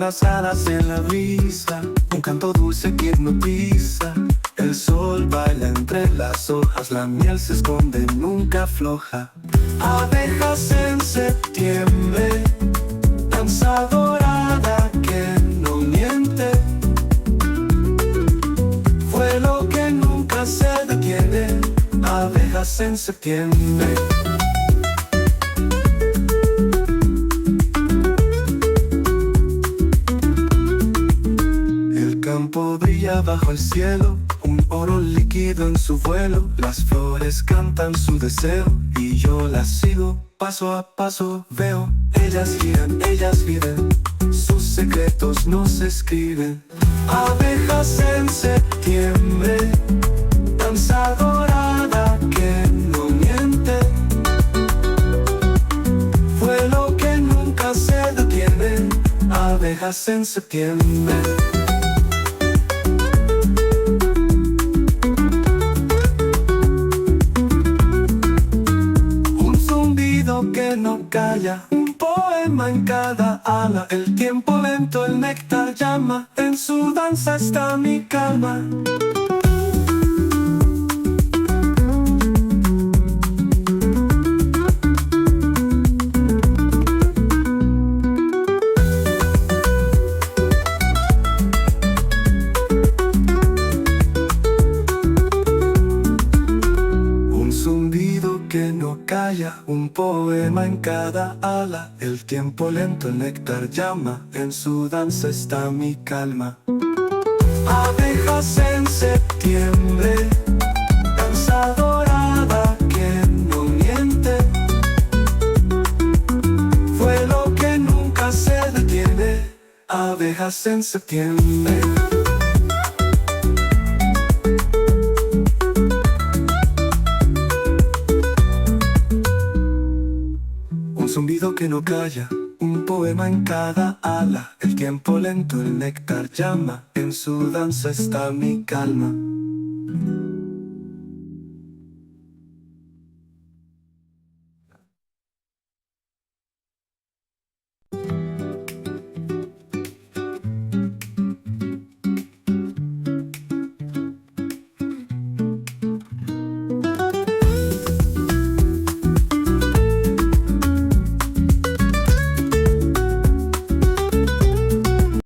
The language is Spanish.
las alas en la brisa, un canto dulce que hipnotiza. El sol baila entre las hojas, la miel se esconde, nunca afloja. Abejas en septiembre, danza dorada que no miente. Vuelo que nunca se detiene, abejas en septiembre. El campo brilla bajo el cielo, un oro líquido en su vuelo. Las flores cantan su deseo y yo las sigo. Paso a paso veo, ellas giran, ellas viven, sus secretos no se escriben. Abejas en septiembre, danza dorada que no miente. Vuelo que nunca se detiene, abejas en septiembre. Que no calla, un poema en cada ala. El tiempo lento, el néctar llama, en su danza está mi calma. Que no calla, un poema en cada ala. El tiempo lento, el néctar llama, en su danza está mi calma. Abejas en septiembre, danza dorada que no miente. Vuelo que nunca se detiene, abejas en septiembre. Un zumbido que no calla, un poema en cada ala. El tiempo lento, el néctar llama, en su danza está mi calma.